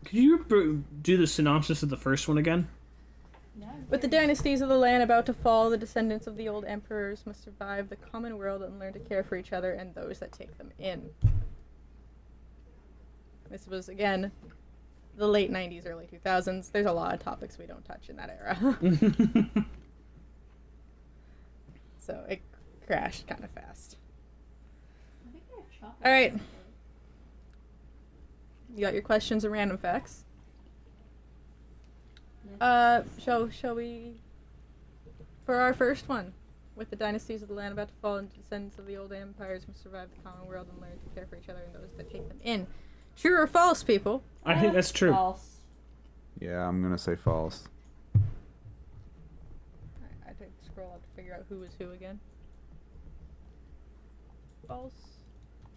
Could you do the synopsis of the first one again? With the dynasties of the land about to fall, the descendants of the old emperors must survive the common world and learn to care for each other and those that take them in. This was, again, the late 90s, early 2000s. There's a lot of topics we don't touch in that era. So it crashed kind of fast. I think I have chocolate. All right. You got your questions and random facts. Shall we? For our first one, with the dynasties of the land about to fall and descendants of the old empires must survive the common world and learn to care for each other and those that take them in. True or false, people? I think that's true. False. Yeah, I'm gonna say false. I had to scroll up to figure out who was who again. False.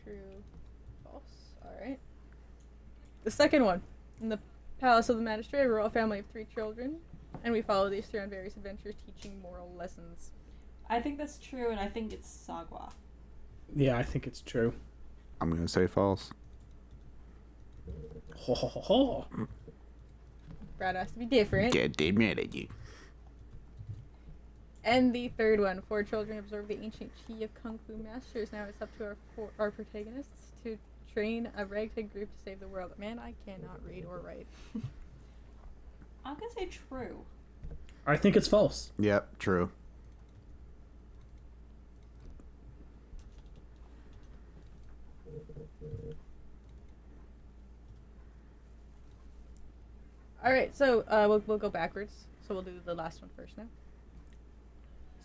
True. False. Alright. The second one. In the palace of the Magistrate, a royal family of 3 children, and we follow these through on various adventures teaching moral lessons. I think that's true, and I think it's Sagwa. Yeah, I think it's true. I'm gonna say false. Ho, ho, ho, ho. Brad has to be different. Get damn mad at you. And the third one. 4 children observe the ancient chi of Kung Fu masters. Now it's up to our protagonists to train a ragtag group to save the world. Man, I cannot read or write. I'm gonna say true. I think it's false. Yep, true. All right, so we'll go backwards. So we'll do the last one first now.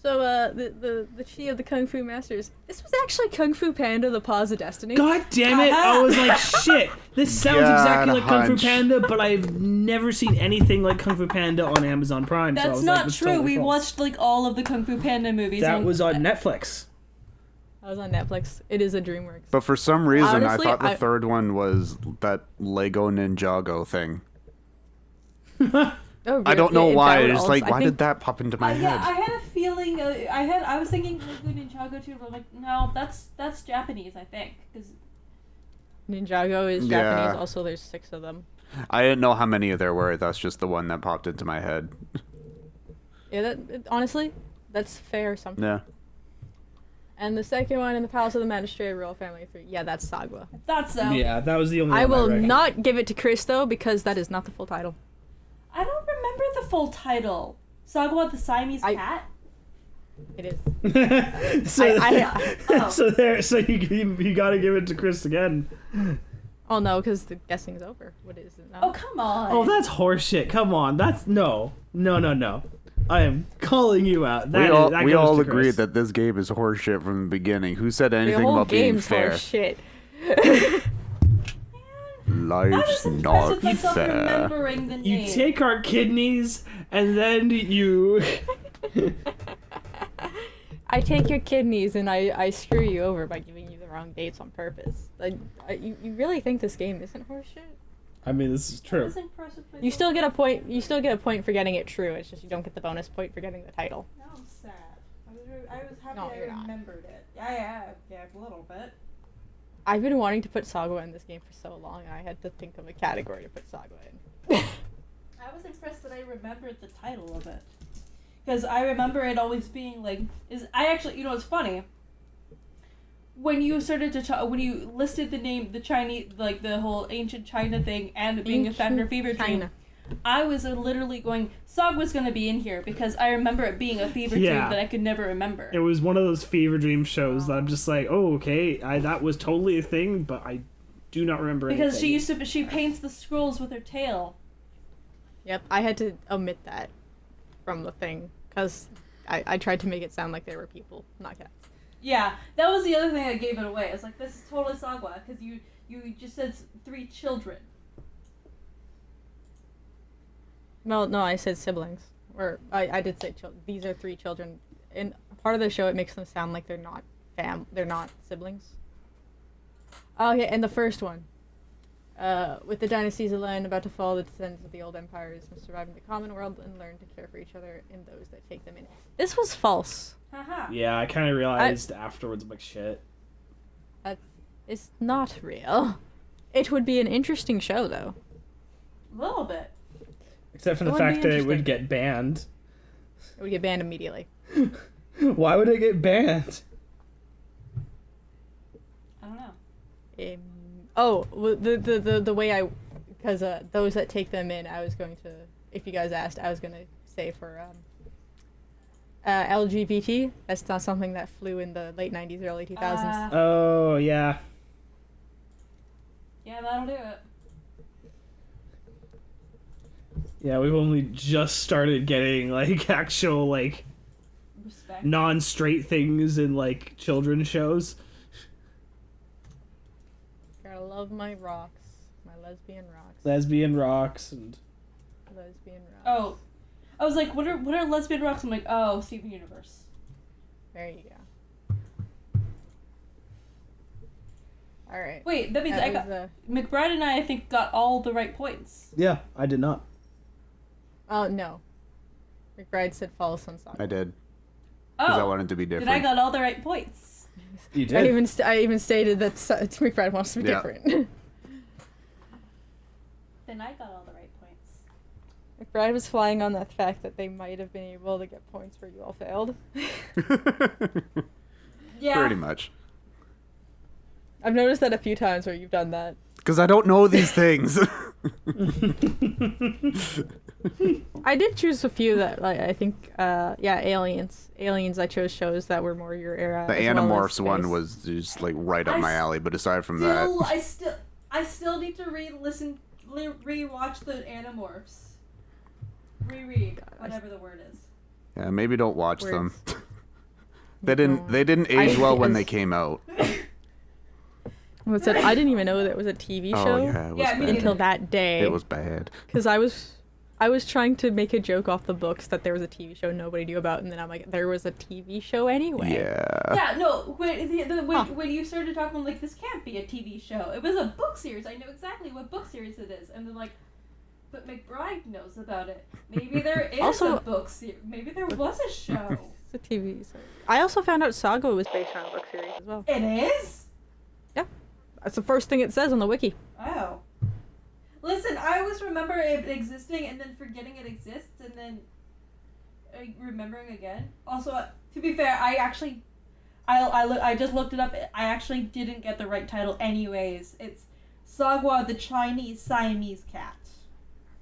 So the chi of the Kung Fu masters. This was actually Kung Fu Panda: The Paws of Destiny. God damn it! I was like, shit. This sounds God, exactly like Kung Fu hunch. Panda, but I've never seen anything like Kung Fu Panda on Amazon Prime. so I That's was not like, it's true. totally We false. watched like all of the Kung Fu Panda movies. That on- was on Netflix. That was on Netflix. It is a DreamWorks. But for some reason, Honestly, I thought the I- third one was that Lego Ninjago thing. Oh, I don't really? know Yeah, why. that would It's also- like, I why think- did that pop into my Yeah, head? I had a feeling. I was thinking Lego Ninjago too, but I'm like, no, that's Japanese, I think, because Ninjago is Yeah. Japanese. Also, there's 6 of them. I didn't know how many there were. That's just the one that popped into my head. Yeah, honestly, that's fair. Something. Yeah. And the second one in the Palace of the Magistrate, Royal Family 3. Yeah, that's Sagwa. I thought so. Yeah, that was the only I one will reckoned. not give it to Chris though because that is not the full title. I don't remember the full title. Sagwa the Siamese cat. It is. so, Oh. so you got to give it to Chris again. Oh no, because the guessing's over. What is it now? Oh come on. Oh, that's horseshit. Come on, that's no. I am calling you out. That we all goes to agreed Chris. that this game is horseshit from the beginning. Who said the anything whole about being game's fair? shit. I Life's was impressed not with myself fair. remembering the name. You take our kidneys and then you. I take your kidneys and I screw you over by giving you the wrong dates on purpose. You really think this game isn't horseshit? I mean, this is I true. was impressed with myself. You still get a point. You still get a point for getting it true. It's just you don't get the bonus point for getting the title. Now I'm sad. I was happy No, you're not. remembered it. Yeah, a little bit. I've been wanting to put Sagwa in this game for so long, and I had to think of a category to put Sagwa in. I was impressed that I remembered the title of it. Because I remember it always being like, it's funny. When you started to when you listed the name, the Chinese, like the whole ancient China thing, and it being a factor of Feverdream, China. I was literally going, Sagwa's gonna be in here because I remember it being a fever dream Yeah. that I could never remember. It was one of those Feverdream shows that I'm just like, oh, okay, that was totally a thing, but I do not remember Because anything. she paints the scrolls with her tail. Yep, I had to omit that from the thing because I tried to make it sound like they were people, not cats. Yeah, that was the other thing that gave it away. It's like, this is totally Sagwa because you just said 3 children. Well, no, I said siblings. Or I did say these are 3 children. In part of the show, it makes them sound like they're not they're not siblings. Oh yeah, and the first one. With the dynasties alone about to fall, the descendants of the old empires must survive in the common world and learn to care for each other and those that take them in. This was false. Haha. Yeah, I kind of realized afterwards, I'm like, shit. It's not real. It would be an interesting show, though. A little bit. Except for the It would be fact that it would interesting. get banned. It would get banned immediately. Why would it get banned? I don't know. The way because those that take them in, I was going to, if you guys asked, I was going to say for LGBT. That's not something that flew in the late 90s, early 2000s. Oh, yeah. Yeah, that'll do it. Yeah, we've only just started getting, like, actual, like, Respect. non-straight things in, like, children's shows. Gotta love my rocks, my lesbian rocks. Lesbian rocks and... Lesbian rocks. Oh, I was like, what are lesbian rocks? I'm like, oh, Steven Universe. There you go. All right. Wait, that means That I got was, McBride and I think got all the right points. Yeah, I did not. Oh no. McBride said follow Sunsock. I did. Because I Oh, wanted to be different. then I got all the right points. You I did. even stated that McBride wants to be Yeah. different. Then I got all the right points. McBride was flying on that fact that they might have been able to get points where you all failed. Yeah. Pretty much. I've noticed that a few times where you've done that. Because I don't know these things. I did choose a few that, like, I think, Aliens. Aliens, I chose shows that were more your era. The as well as Animorphs one space. was just like right up I my s- alley, but aside from Still, that, I still need to rewatch the Animorphs. Reread, God, whatever the word is. yeah, maybe don't watch them. Words. They didn't age well when they came out. Well, said, I didn't even know that was a TV show Oh yeah, it was Yeah, me bad. until that day. It was bad. Because I was trying to make a joke off the books that there was a TV show nobody knew about, and then I'm like, there was a TV show anyway. Yeah. Yeah, no, when you started talking, I'm like, this can't be a TV show. It was a book series. I know exactly what book series it is. And then, like, But McBride knows about it. Maybe there is Also- a book series. Maybe there was a show. It's a TV series. I also found out Saga was based on a book series as well. It is? That's the first thing it says on the wiki. Oh. Listen, I always remember it existing and then forgetting it exists and then remembering again. Also, to be fair, I just looked it up. I actually didn't get the right title anyways. It's Sagwa the Chinese Siamese Cat.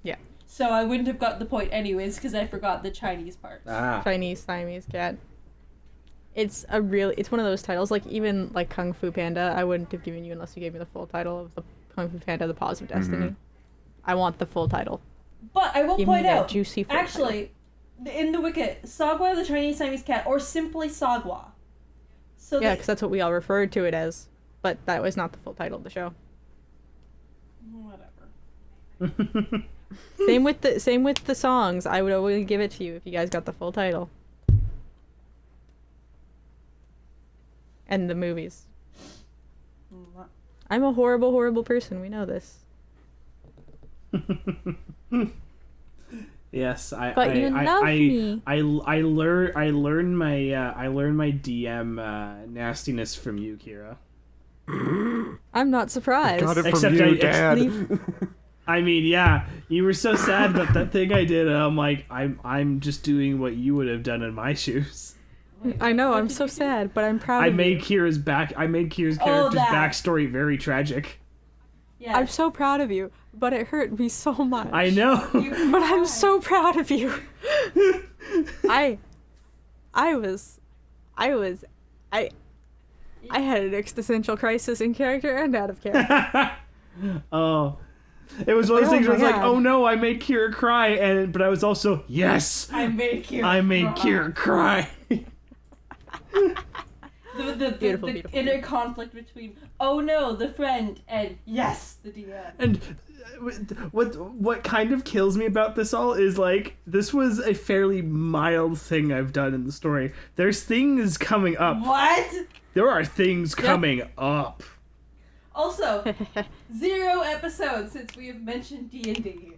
Yeah. So I wouldn't have got the point anyways because I forgot the Chinese part. Ah. Chinese Siamese cat. It's one of those titles, like even like Kung Fu Panda, I wouldn't have given you unless you gave me the full title of the Kung Fu Panda, The Paws of Destiny. I want the full title. But I will Give me point that out, juicy full actually, in the wiki, Sagwa the Chinese Siamese Cat, or simply Sagwa. So Yeah, because that's what we all referred to it as, but that was not the full title of the show. Whatever. Same with the songs. I would always give it to you if you guys got the full title. And the movies. I'm a horrible, horrible person. We know this. Yes, But you love me. I learned my DM nastiness from you, Kira. I'm not surprised. Got it from Except you, I- Dad. I mean, yeah, you were so sad about that thing I did, and I'm like, I'm just doing what you would have done in my shoes. I know, What I'm did so you do? sad, but I'm proud I of made you. Kira's character's that. backstory very tragic. Yeah. I'm so proud of you, but it hurt me so much. I know. But I'm so proud of you. I had an existential crisis in character and out of character. Oh. It was one of those Oh things where I was my like, God. oh no, I made Kira cry, but I was also, yes, I made Kira. I made Kira cry. The Beautiful, beautiful, inner beautiful. conflict between oh no the friend and yes the DM. And what kind of kills me about this all is like this was a fairly mild thing I've done in the story. There's things coming up. What? There are things coming up. Also, 0 episodes since we have mentioned D&D.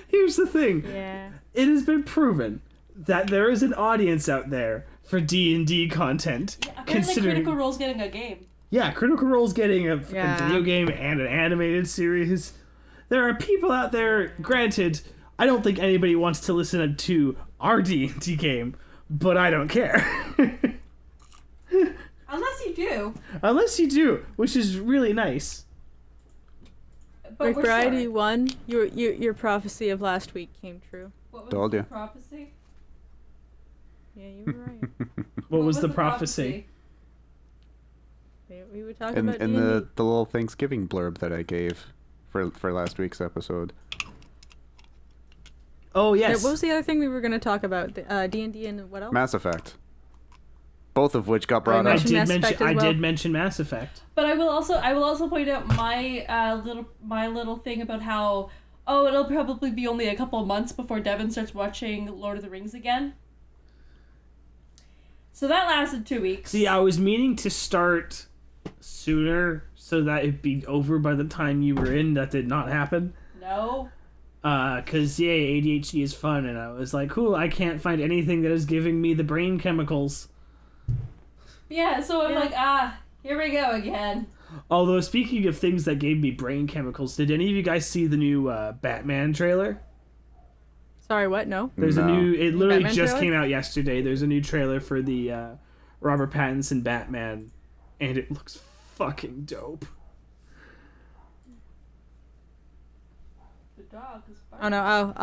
Here's the thing. Yeah. It has been proven that there is an audience out there for D&D content. Apparently, considering Critical Role's getting a game. Yeah, Critical Role's getting a Yeah. video game and an animated series. There are people out there, granted, I don't think anybody wants to listen to our D&D game, but I don't care. Unless you do. Unless you do, which is really nice. But we're McBride, sorry. you won. Your prophecy of last week came true. What was Told the ya. prophecy? Yeah, you were right. What was the prophecy? We were talking And about and D&D. the little Thanksgiving blurb that I gave for last week's episode. Oh, Yeah, yes. what was the other thing we were going to talk about? D&D and what else? Mass Effect. Both of which got brought I up. mentioned Mass Effect as I well. did mention Mass Effect. But I will also point out my little thing about how it'll probably be only a couple of months before Devon starts watching Lord of the Rings again. So that lasted 2 weeks. See, I was meaning to start sooner so that it'd be over by the time you were in. That did not happen. No. Cause yay, ADHD is fun, and I was like, cool, I can't find anything that is giving me the brain chemicals. Yeah, so I'm like, here we go again. Although, speaking of things that gave me brain chemicals, did any of you guys see the new Batman trailer? Sorry, what? No? There's No. a new, it literally Batman just trailer? came out yesterday. There's a new trailer for the Robert Pattinson Batman, and it looks fucking dope. The dog is Oh no.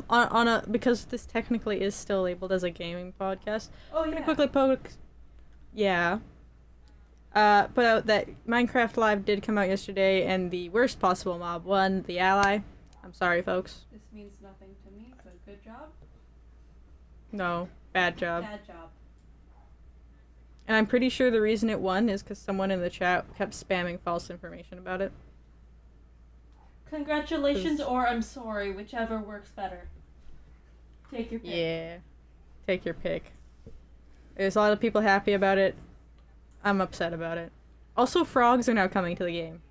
On a because this technically is still labeled as a gaming podcast. Oh I'm yeah. gonna quickly poke. Yeah. Put out that Minecraft Live did come out yesterday, and the worst possible mob won, the Ally. I'm sorry, folks. This means nothing to me, but good job. No, bad job. Bad job. And I'm pretty sure the reason it won is because someone in the chat kept spamming false information about it. Congratulations or I'm sorry, whichever works better. Take your pick. Yeah. Take your pick. There's a lot of people happy about it. I'm upset about it. Also, frogs are now coming to the game.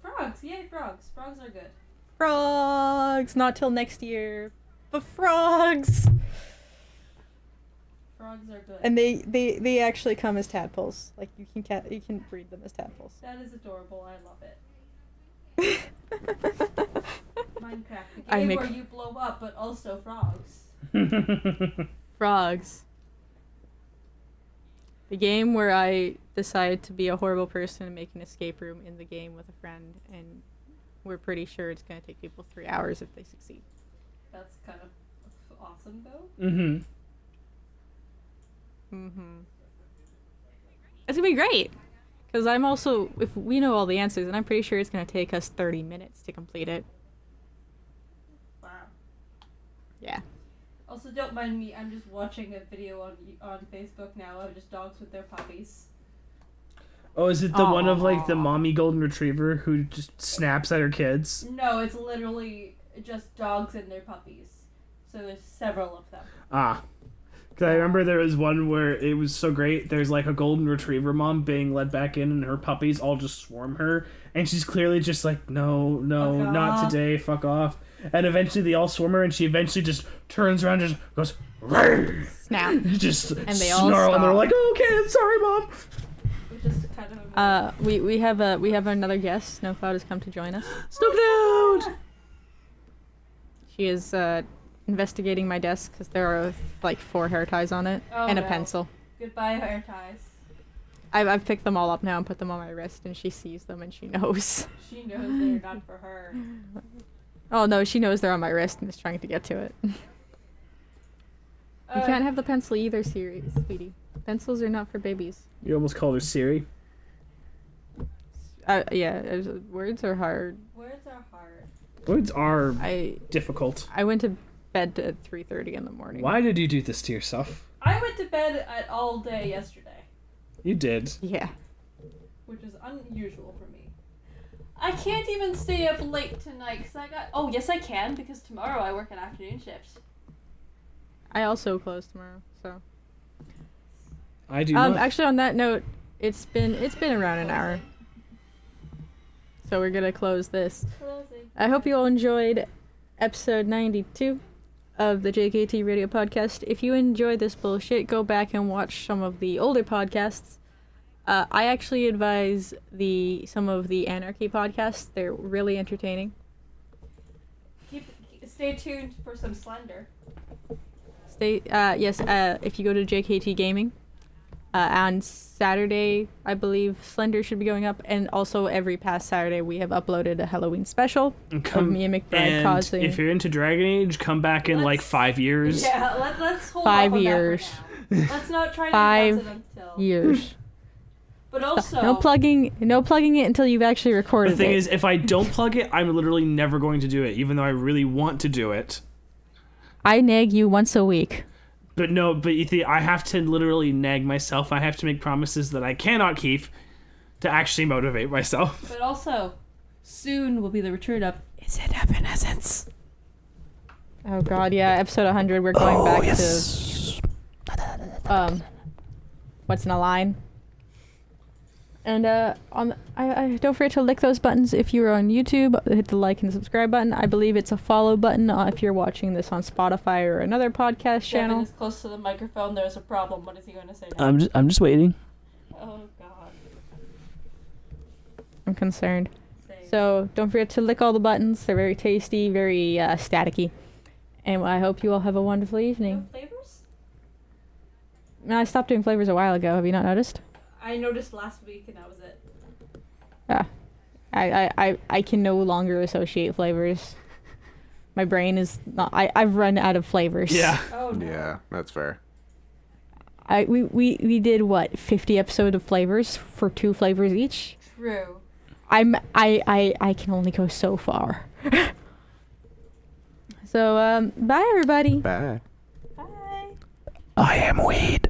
Frogs, Yeah, frogs. Frogs are good. Frogs! Not till next year. But frogs! Frogs are good. And they actually come as tadpoles. Like, you can breed them as tadpoles. That is adorable. I love it. Minecraft, the game where you blow up, but also frogs. Frogs. The game where I decide to be a horrible person and make an escape room in the game with a friend, and we're pretty sure it's going to take people 3 hours if they succeed. That's kind of awesome, though. Mm-hmm. It's going to be great. Because I'm also, if we know all the answers, and I'm pretty sure it's going to take us 30 minutes to complete it. Wow. Yeah. Also, don't mind me. I'm just watching a video on Facebook now of just dogs with their puppies. Oh, is it the one of like the mommy golden retriever who just snaps at her kids? No, it's literally just dogs and their puppies. So there's several of them. Ah. Because I remember there was one where it was so great. There's like a golden retriever mom being led back in, and her puppies all just swarm her. And she's clearly just like, no, Fuck not off. today, fuck off. And eventually they all swarm her, and she eventually just turns around and just goes, "Rawr!" Snap. Just And they all snarl, and they're stop. like, oh, okay, I'm sorry, mom. Which is kind of amazing. We have another guest. Snowcloud has come to join us. Snowcloud! She is investigating my desk because there are like 4 hair ties on it Oh, and a no. pencil. Goodbye, hair ties. I've picked them all up now and put them on my wrist, and she sees them and she knows. She knows they're not for her. Oh no, she knows they're on my wrist and is trying to get to it. You can't have the pencil either, sweetie. Pencils are not for babies. You almost called her Siri. Yeah, words are hard. Words are hard. Words are I difficult. went to bed at 3:30 in the morning. Why did you do this to yourself? I went to bed at all day yesterday, You did. Yeah. which is unusual for me. I can't even stay up late tonight because I got. Oh, yes, I can because tomorrow I work an afternoon shift. I also close tomorrow, so. I do not. Actually, on that note, it's been around an hour, so we're gonna close this. I hope you all enjoyed episode 92 of the JKT Radio Podcast. If you enjoyed this bullshit, go back and watch some of the older podcasts. I actually advise some of the Anarchy podcasts. They're really entertaining. Stay tuned for some Slender. If you go to JKT Gaming, on Saturday, I believe Slender should be going up, and also every past Saturday we have uploaded a Halloween special of me and McBride and causing if you're into Dragon Age, come back in like 5 years. Yeah, let's hold 5 off on years. That for now. Let's not try to 5 announce it until. years. But also, No plugging it until you've actually recorded The thing it. is, if I don't plug it, I'm literally never going to do it, even though I really want to do it. I nag you once a week. But you see, I have to literally nag myself. I have to make promises that I cannot keep to actually motivate myself. But also, soon will be the return of Is it Evanescence? Oh god, yeah, episode 100, we're going back to What's in a Line. And I don't forget to lick those buttons if you're on YouTube. Hit the like and subscribe button. I believe it's a follow button if you're watching this on Spotify or another podcast channel. Devon is close to the microphone. There's a problem. What is he going to say now? I'm just waiting. Oh god. I'm concerned. Same. So don't forget to lick all the buttons. They're very tasty, very staticky. And I hope you all have a wonderful No evening. flavors? No, I stopped doing flavors a while ago. Have you not noticed? I noticed last week and that was it. Yeah. I can no longer associate flavors. My brain is not. I've run out of flavors. Yeah. Oh no. Yeah, that's fair. We did what, 50 episodes of flavors for 2 flavors each. True. I can only go so far. So bye everybody. Bye. Bye. I am weed.